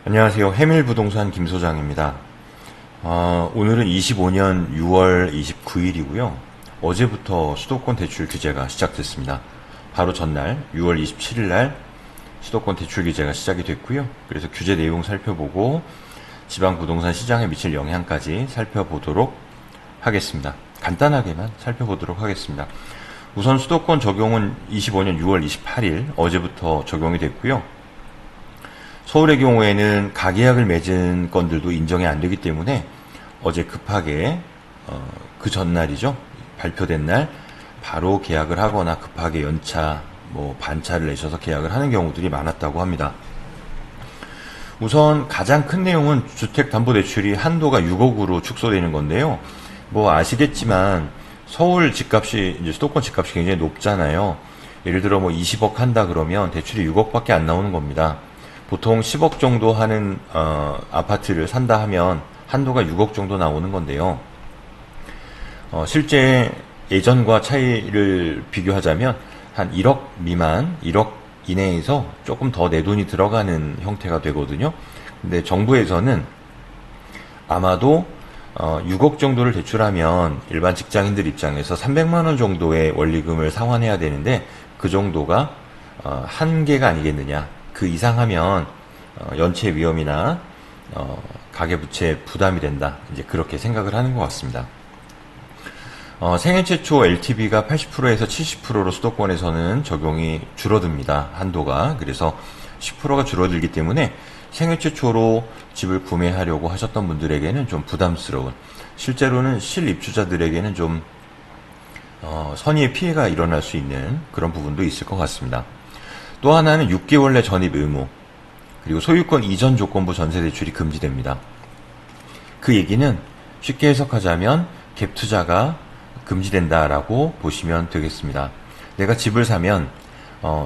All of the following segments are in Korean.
안녕하세요. 해밀부동산 김소장입니다. 오늘은 25년 6월 29일이고요. 어제부터 수도권 대출 규제가 시작됐습니다. 바로 전날 6월 27일 날 수도권 대출 규제가 시작이 됐고요. 그래서 규제 내용 살펴보고 지방 부동산 시장에 미칠 영향까지 살펴보도록 하겠습니다. 간단하게만 살펴보도록 하겠습니다. 우선 수도권 적용은 25년 6월 28일 어제부터 적용이 됐고요. 서울의 경우에는 가계약을 맺은 건들도 인정이 안 되기 때문에 어제 급하게 그 전날이죠. 발표된 날 바로 계약을 하거나 급하게 연차, 반차를 내셔서 계약을 하는 경우들이 많았다고 합니다. 우선 가장 큰 내용은 주택담보대출이 한도가 6억으로 축소되는 건데요. 아시겠지만 서울 집값이 이제 수도권 집값이 굉장히 높잖아요. 예를 들어 20억 한다 그러면 대출이 6억밖에 안 나오는 겁니다. 보통 10억 정도 하는 아파트를 산다 하면 한도가 6억 정도 나오는 건데요. 실제 예전과 차이를 비교하자면 한 1억 미만, 1억 이내에서 조금 더 내 돈이 들어가는 형태가 되거든요. 근데 정부에서는 아마도 6억 정도를 대출하면 일반 직장인들 입장에서 300만 원 정도의 원리금을 상환해야 되는데 그 정도가 한계가 아니겠느냐. 그 이상하면 연체 위험이나 가계부채 부담이 된다. 이제 그렇게 생각을 하는 것 같습니다. 생애 최초 LTV가 80%에서 70%로 수도권에서는 적용이 줄어듭니다. 한도가. 그래서 10%가 줄어들기 때문에 생애 최초로 집을 구매하려고 하셨던 분들에게는 좀 부담스러운, 실제로는 실입주자들에게는 좀 선의의 피해가 일어날 수 있는 그런 부분도 있을 것 같습니다. 또 하나는 6개월 내 전입 의무, 그리고 소유권 이전 조건부 전세 대출이 금지됩니다. 그 얘기는 쉽게 해석하자면 갭 투자가 금지된다라고 보시면 되겠습니다. 내가 집을 사면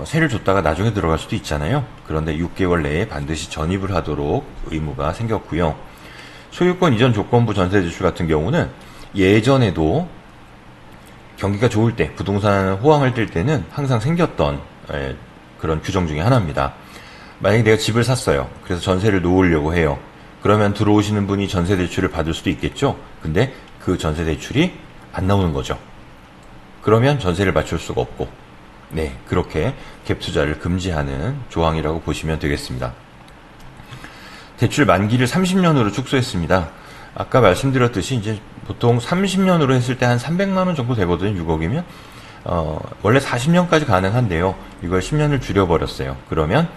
세를 줬다가 나중에 들어갈 수도 있잖아요. 그런데 6개월 내에 반드시 전입을 하도록 의무가 생겼고요. 소유권 이전 조건부 전세 대출 같은 경우는 예전에도 경기가 좋을 때, 부동산 호황을 띨 때는 항상 생겼던 그런 규정 중에 하나입니다. 만약에 내가 집을 샀어요. 그래서 전세를 놓으려고 해요. 그러면 들어오시는 분이 전세 대출을 받을 수도 있겠죠. 근데 그 전세 대출이 안 나오는 거죠. 그러면 전세를 맞출 수가 없고, 그렇게 갭 투자를 금지하는 조항이라고 보시면 되겠습니다. 대출 만기를 30년으로 축소했습니다. 아까 말씀드렸듯이 이제 보통 30년으로 했을 때 한 300만 원 정도 되거든요. 6억이면. 원래 40년까지 가능한데요. 이걸 10년을 줄여버렸어요. 그러면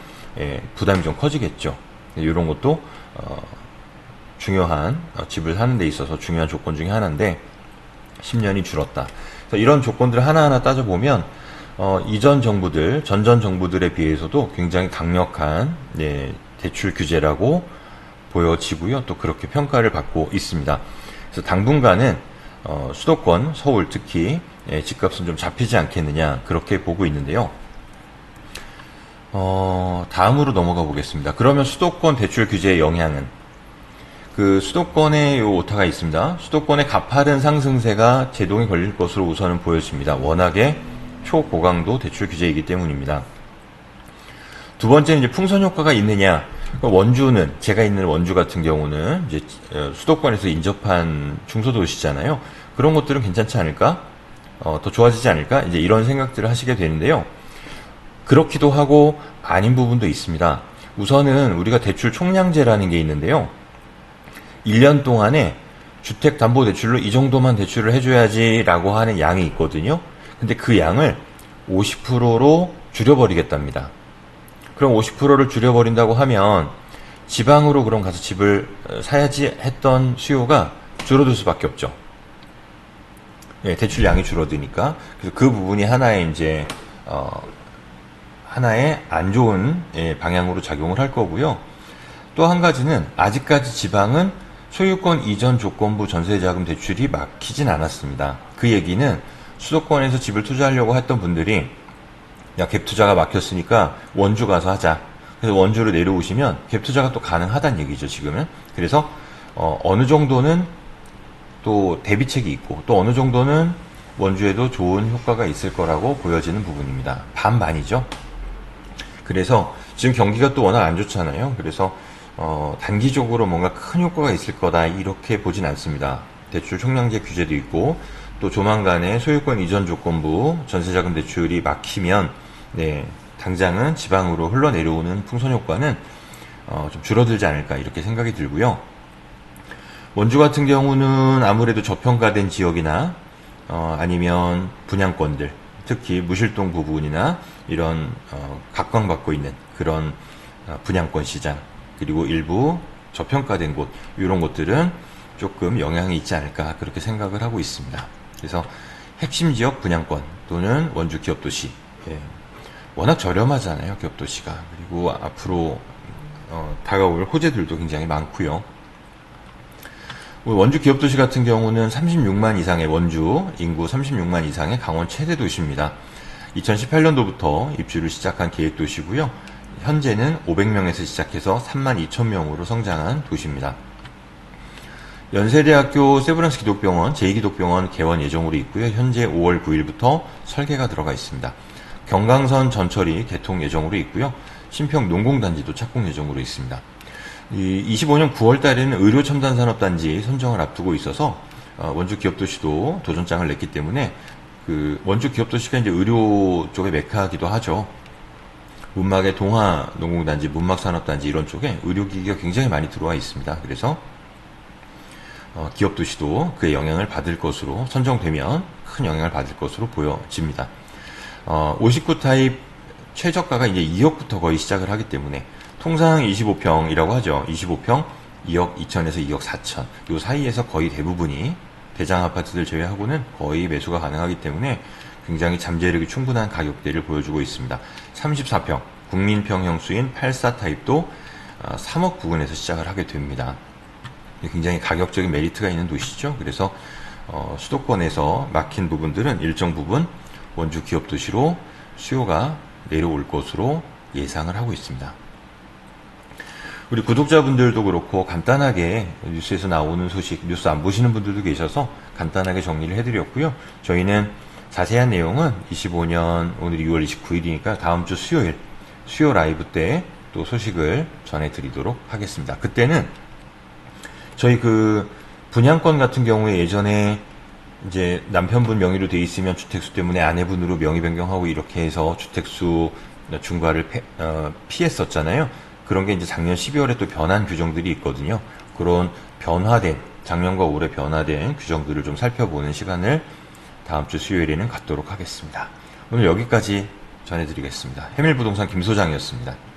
부담이 좀 커지겠죠. 이런 것도 중요한, 집을 사는 데 있어서 중요한 조건 중에 하나인데 10년이 줄었다. 그래서 이런 조건들을 하나하나 따져보면 이전 정부들, 전전 정부들에 비해서도 굉장히 강력한 대출 규제라고 보여지고요. 또 그렇게 평가를 받고 있습니다. 그래서 당분간은 수도권, 서울 특히 집값은 좀 잡히지 않겠느냐 그렇게 보고 있는데요. 다음으로 넘어가 보겠습니다. 그러면 수도권 대출 규제의 영향은, 그 수도권에 요 오타가 있습니다. 수도권의 가파른 상승세가 제동이 걸릴 것으로 우선은 보여집니다. 워낙에 초고강도 대출 규제이기 때문입니다. 두 번째는 이제 풍선 효과가 있느냐. 원주는, 제가 있는 원주 같은 경우는 이제 수도권에서 인접한 중소도시잖아요. 그런 것들은 괜찮지 않을까? 더 좋아지지 않을까? 이제 이런 생각들을 하시게 되는데요. 그렇기도 하고 아닌 부분도 있습니다. 우선은 우리가 대출 총량제라는 게 있는데요. 1년 동안에 주택담보대출로 이 정도만 대출을 해줘야지라고 하는 양이 있거든요. 근데 그 양을 50%로 줄여버리겠답니다. 그럼 50%를 줄여버린다고 하면 지방으로 그럼 가서 집을 사야지 했던 수요가 줄어들 수밖에 없죠. 대출량이 줄어드니까. 그래서 그 부분이 하나의 이제 하나의 안 좋은 방향으로 작용을 할 거고요. 또 한 가지는 아직까지 지방은 소유권 이전 조건부 전세자금 대출이 막히진 않았습니다. 그 얘기는 수도권에서 집을 투자하려고 했던 분들이 야, 갭 투자가 막혔으니까 원주 가서 하자. 그래서 원주로 내려오시면 갭 투자가 또 가능하다는 얘기죠, 지금은. 그래서 어느 정도는 또 대비책이 있고 또 어느 정도는 원주에도 좋은 효과가 있을 거라고 보여지는 부분입니다. 반반이죠. 그래서 지금 경기가 또 워낙 안 좋잖아요. 그래서 단기적으로 뭔가 큰 효과가 있을 거다 이렇게 보진 않습니다. 대출 총량제 규제도 있고 또 조만간에 소유권 이전 조건부 전세자금 대출이 막히면 네, 당장은 지방으로 흘러내려오는 풍선 효과는 좀 줄어들지 않을까 이렇게 생각이 들고요. 원주 같은 경우는 아무래도 저평가된 지역이나 아니면 분양권들, 특히 무실동 부분이나 이런 각광받고 있는 그런 분양권 시장, 그리고 일부 저평가된 곳, 이런 곳들은 조금 영향이 있지 않을까 그렇게 생각을 하고 있습니다. 그래서 핵심 지역 분양권 또는 원주 기업도시, 예, 워낙 저렴하잖아요, 기업도시가. 그리고 앞으로 다가올 호재들도 굉장히 많고요. 원주 기업도시 같은 경우는 36만 이상의 원주, 인구 36만 이상의 강원 최대 도시입니다. 2018년도부터 입주를 시작한 계획도시고요. 현재는 500명에서 시작해서 3만 2천 명으로 성장한 도시입니다. 연세대학교 세브란스 기독병원, 제2기독병원 개원 예정으로 있고요. 현재 5월 9일부터 설계가 들어가 있습니다. 경강선 전철이 개통 예정으로 있고요. 신평 농공단지도 착공 예정으로 있습니다. 25년 9월 달에는 의료첨단산업단지 선정을 앞두고 있어서 원주 기업도시도 도전장을 냈기 때문에 그 원주 기업도시가 이제 의료 쪽의 메카기도 하죠. 문막의 동화 농공단지, 문막산업단지 이런 쪽에 의료기기가 굉장히 많이 들어와 있습니다. 그래서 기업도시도 그의 영향을 받을 것으로 선정되면 큰 영향을 받을 것으로 보여집니다. 59 타입 최저가가 이제 2억부터 거의 시작을 하기 때문에 통상 25평이라고 하죠. 25평 2억 2천에서 2억 4천 요 사이에서 거의 대부분이 대장 아파트들 제외하고는 거의 매수가 가능하기 때문에 굉장히 잠재력이 충분한 가격대를 보여주고 있습니다. 34평 국민평 형수인 84 타입도 3억 부근에서 시작을 하게 됩니다. 굉장히 가격적인 메리트가 있는 도시죠. 그래서 수도권에서 막힌 부분들은 일정 부분 원주 기업도시로 수요가 내려올 것으로 예상을 하고 있습니다. 우리 구독자분들도 그렇고 간단하게 뉴스에서 나오는 소식, 뉴스 안 보시는 분들도 계셔서 간단하게 정리를 해드렸고요. 저희는 자세한 내용은 25년 오늘이 6월 29일이니까 다음 주 수요일 수요 라이브 때 또 소식을 전해드리도록 하겠습니다. 그때는 저희 그 분양권 같은 경우에 예전에 이제 남편분 명의로 돼 있으면 주택수 때문에 아내분으로 명의 변경하고 이렇게 해서 주택수 중과를 피했었잖아요. 그런 게 이제 작년 12월에 또 변한 규정들이 있거든요. 그런 변화된, 작년과 올해 변화된 규정들을 좀 살펴보는 시간을 다음 주 수요일에는 갖도록 하겠습니다. 오늘 여기까지 전해드리겠습니다. 해밀부동산 김소장이었습니다.